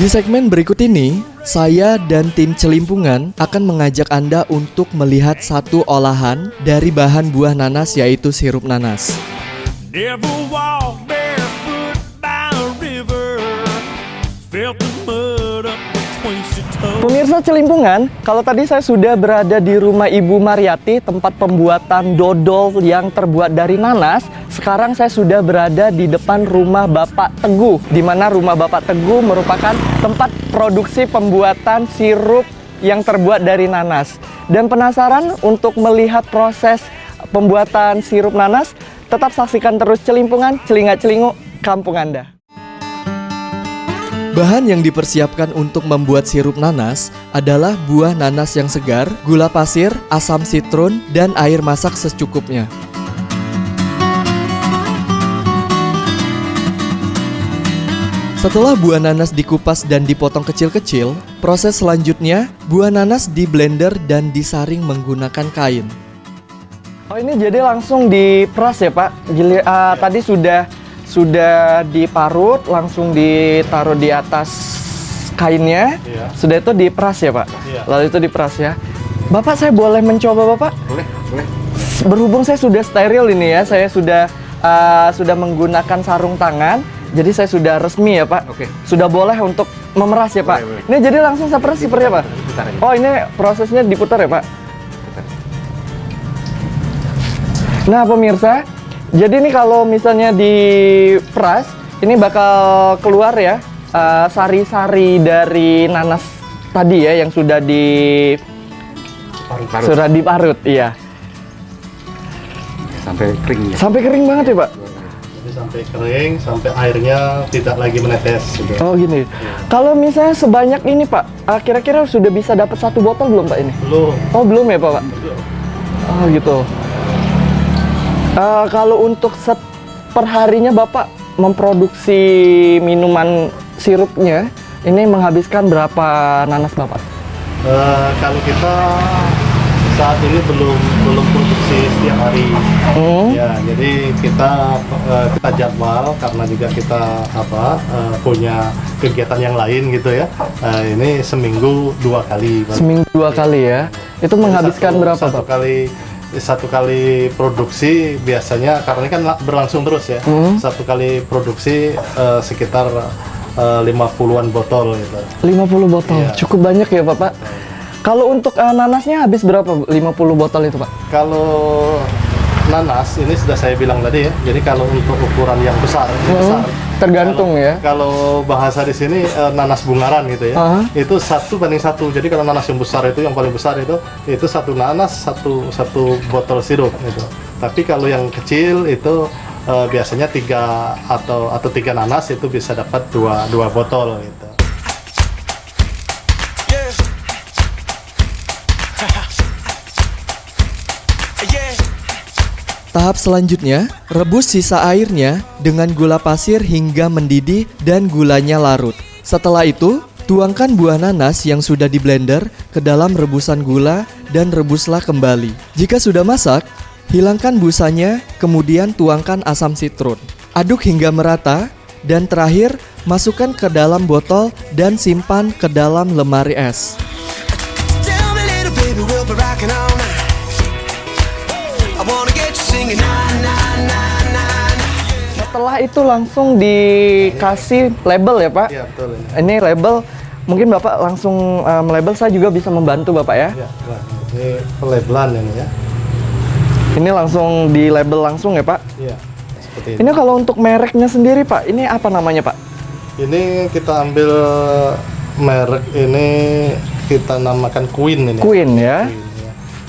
Di segmen berikut ini, saya dan tim Celimpungan akan mengajak Anda untuk melihat satu olahan dari bahan buah nanas, yaitu sirup nanas. Never walked barefoot by a river, felt the mud up between your toes. Pemirsa Celimpungan, kalau tadi saya sudah berada di rumah Ibu Mariati, tempat pembuatan dodol yang terbuat dari nanas. Sekarang saya sudah berada di depan rumah Bapak Teguh, di mana rumah Bapak Teguh merupakan tempat produksi pembuatan sirup yang terbuat dari nanas. Dan penasaran untuk melihat proses pembuatan sirup nanas? Tetap saksikan terus Celimpungan, celingak-celinguk kampung Anda. Bahan yang dipersiapkan untuk membuat sirup nanas adalah buah nanas yang segar, gula pasir, asam sitrun, dan air masak secukupnya. Setelah buah nanas dikupas dan dipotong kecil-kecil, proses selanjutnya buah nanas di blender dan disaring menggunakan kain. Oh, ini jadi langsung diperas ya Pak? Tadi sudah diparut, langsung ditaruh di atas kainnya. Iya. Sudah itu diperas ya Pak? Iya. Lalu itu diperas ya. Bapak, saya boleh mencoba Bapak? Boleh. Berhubung saya sudah steril ini ya, saya sudah menggunakan sarung tangan. Jadi saya sudah resmi ya Pak. Oke. Sudah boleh untuk memeras ya Pak. Boleh. Ini jadi langsung saya peras seperti apa? Putar aja. Oh, ini prosesnya diputar ya Pak. Nah pemirsa, jadi ini kalau misalnya diperas, ini bakal keluar ya sari-sari dari nanas tadi ya yang sudah sudah diparut, iya. Sampai kering ya. Sampai kering banget ya Pak. Jadi sampai kering, sampai airnya tidak lagi menetes gitu. Oh gini. Kalau misalnya sebanyak ini Pak, kira-kira sudah bisa dapat 1 botol belum Pak ini? Belum. Oh belum ya Pak? Oh gitu. Kalau untuk perharinya Bapak memproduksi minuman sirupnya, ini menghabiskan berapa nanas Bapak? Kalau kita saat ini belum produksi setiap hari. Ya, jadi kita jadwal karena juga kita punya kegiatan yang lain gitu ya. Ini seminggu 2 kali. Seminggu 2 kali ya. Itu menghabiskan berapa Pak? Satu kali produksi biasanya karena ini kan berlangsung terus ya. Satu kali produksi sekitar 50-an botol gitu. 50 botol, Iya. cukup banyak ya Bapak. Kalau untuk nanasnya habis berapa 50 botol itu Pak? Kalau nanas ini sudah saya bilang tadi ya. Jadi kalau untuk ukuran yang besar, ini besar. Tergantung ya. Kalau bahasa di sini nanas bungaran gitu ya. Itu 1:1. Jadi kalau nanas yang besar itu yang paling besar itu satu nanas satu botol sirup gitu. Tapi kalau yang kecil itu biasanya 3 atau 3 nanas itu bisa dapat 2 botol gitu. Tahap selanjutnya, rebus sisa airnya dengan gula pasir hingga mendidih dan gulanya larut. Setelah itu, tuangkan buah nanas yang sudah di blender ke dalam rebusan gula dan rebuslah kembali. Jika sudah masak, hilangkan busanya, kemudian tuangkan asam sitrun. Aduk hingga merata, dan terakhir masukkan ke dalam botol dan simpan ke dalam lemari es. Setelah itu langsung dikasih label ya Pak? Iya, betul. Ini label, mungkin Bapak langsung melabel, saya juga bisa membantu Bapak ya? Ya, ini pelabelan ini ya. Ini langsung di label langsung ya Pak? Iya, seperti Ini kalau untuk mereknya sendiri Pak, ini apa namanya Pak? Ini kita ambil merek ini kita namakan Queen ini. Queen ya?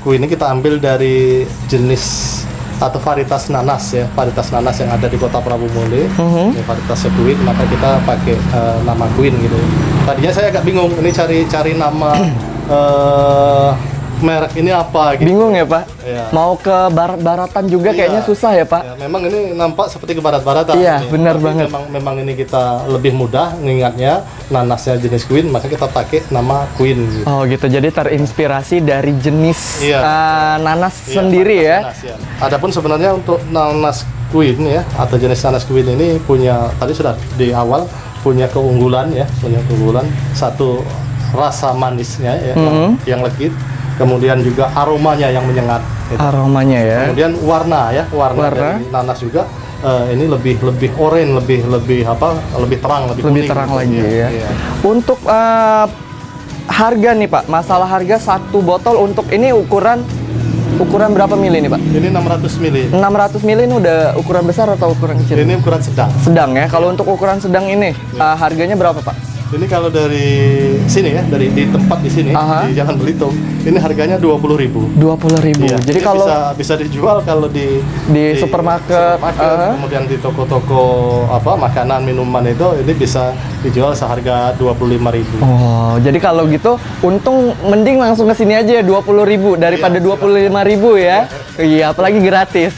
Queen ini kita ambil dari jenis atau varietas nanas ya, varietas nanas yang ada di Kota Prabu Muli. Ini varietasnya Queen, maka kita pakai nama Queen gitu. Tadinya saya agak bingung ini cari nama merek ini apa gitu. Bingung ya Pak? Iya. Mau ke barat-baratan juga Iya. kayaknya susah ya Pak? Ya, memang ini nampak seperti ke barat-baratan. Iya, ini. benar Tapi banget. Memang ini kita lebih mudah mengingatnya, nanasnya jenis Queen, maka kita pakai nama Queen gitu. Oh gitu, jadi terinspirasi dari jenis Iya. nanas Iya, sendiri ya? nanas, ya. Adapun sebenarnya untuk nanas Queen ya, atau jenis nanas Queen ini punya, tadi sudah di awal punya keunggulan ya, satu rasa manisnya ya, yang legit, kemudian juga aromanya yang menyengat. Gitu. Aromanya ya. Kemudian warna dari nanas juga ini lebih oranye, lebih terang, lebih kuning, terang gitu. lagi ya. Iya. Untuk harga nih Pak, masalah harga satu botol untuk ini ukuran berapa mili nih Pak? Ini 600 mili. 600 mili ini udah ukuran besar atau ukuran kecil? Ini ukuran sedang. Sedang ya. Kalau untuk ukuran sedang ini harganya berapa Pak? Ini kalau dari sini ya, di tempat di sini di Jalan Belitung, ini harganya 20.000. 20.000. Iya, Jadi kalau bisa dijual kalau di supermarket, kemudian di toko-toko makanan minuman itu, ini bisa dijual seharga 25.000. Oh, jadi kalau gitu untung mending langsung ke sini aja ya 20.000 daripada 25.000 ya. Iya, apalagi gratis.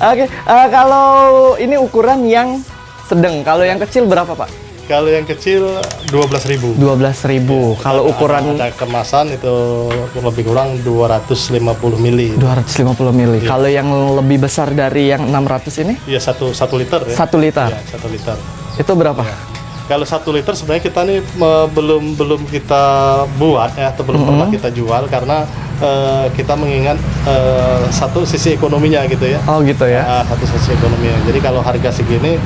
Oke, kalau ini ukuran yang sedang, kalau yang kecil berapa Pak? Kalau yang kecil 12.000. 12.000. Kalau ukuran ada kemasan itu lebih kurang 250 mili. 250 mili. Kalau yang lebih besar dari yang 600 ini? Iya, 1 liter ya. 1 liter. Iya, 1 liter. Itu berapa? Ya. Kalau 1 liter sebenarnya kita nih belum kita buat ya, atau belum pernah kita jual karena kita mengingat satu sisi ekonominya gitu ya. Oh gitu ya. Satu sisi ekonominya. Jadi kalau harga segini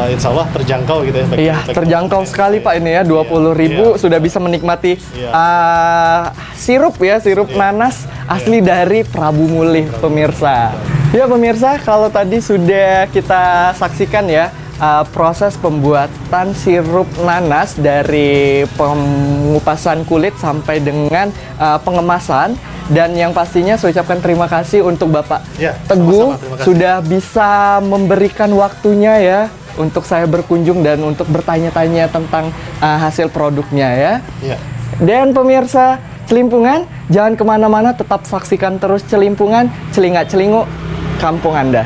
insya Allah terjangkau gitu ya. Iya, terjangkau sekali Pak ini ya. 20.000 sudah bisa menikmati sirup nanas asli dari Prabu Muli pemirsa. Ya pemirsa, kalau tadi sudah kita saksikan ya proses pembuatan sirup nanas dari pengupasan kulit sampai dengan pengemasan. Dan yang pastinya saya ucapkan terima kasih untuk Bapak Teguh sudah bisa memberikan waktunya ya untuk saya berkunjung dan untuk bertanya-tanya tentang hasil produknya ya. Dan pemirsa Celimpungan, jangan kemana-mana, tetap saksikan terus Celimpungan, celingak-celinguk kampung Anda.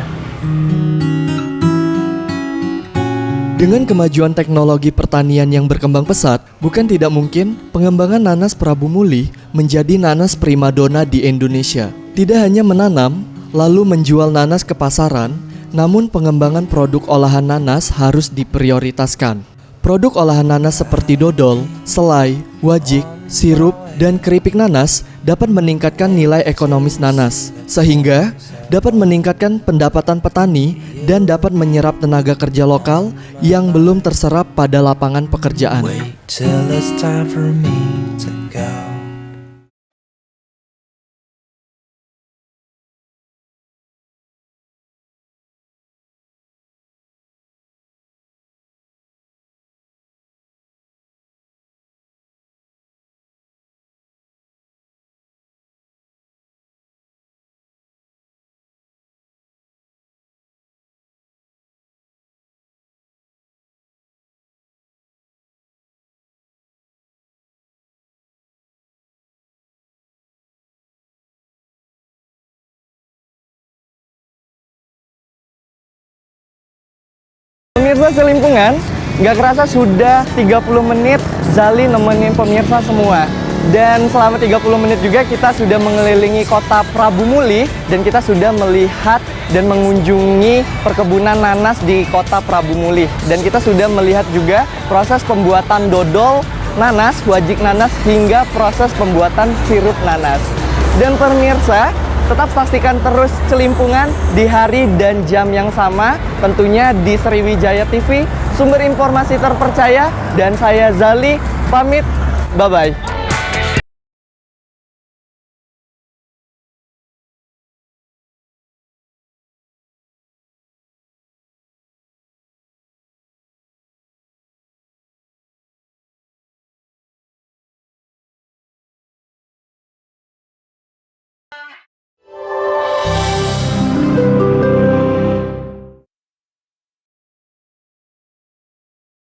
Dengan kemajuan teknologi pertanian yang berkembang pesat, bukan tidak mungkin pengembangan nanas Prabu Muli menjadi nanas primadona di Indonesia. Tidak hanya menanam, lalu menjual nanas ke pasaran, namun pengembangan produk olahan nanas harus diprioritaskan. Produk olahan nanas seperti dodol, selai, wajik, sirup, dan keripik nanas dapat meningkatkan nilai ekonomis nanas, sehingga dapat meningkatkan pendapatan petani dan dapat menyerap tenaga kerja lokal yang belum terserap pada lapangan pekerjaan. Wait till it's time for me to go. Pemirsa Celimpungan, nggak kerasa sudah 30 menit Zali nemenin pemirsa semua. Dan selama 30 menit juga kita sudah mengelilingi kota Prabu Muli dan kita sudah melihat dan mengunjungi perkebunan nanas di kota Prabu Muli. Dan kita sudah melihat juga proses pembuatan dodol nanas, wajik nanas, hingga proses pembuatan sirup nanas. Dan pemirsa, tetap saksikan terus Celimpungan di hari dan jam yang sama, tentunya di Sriwijaya TV, sumber informasi terpercaya. Dan saya Zali, pamit, bye-bye.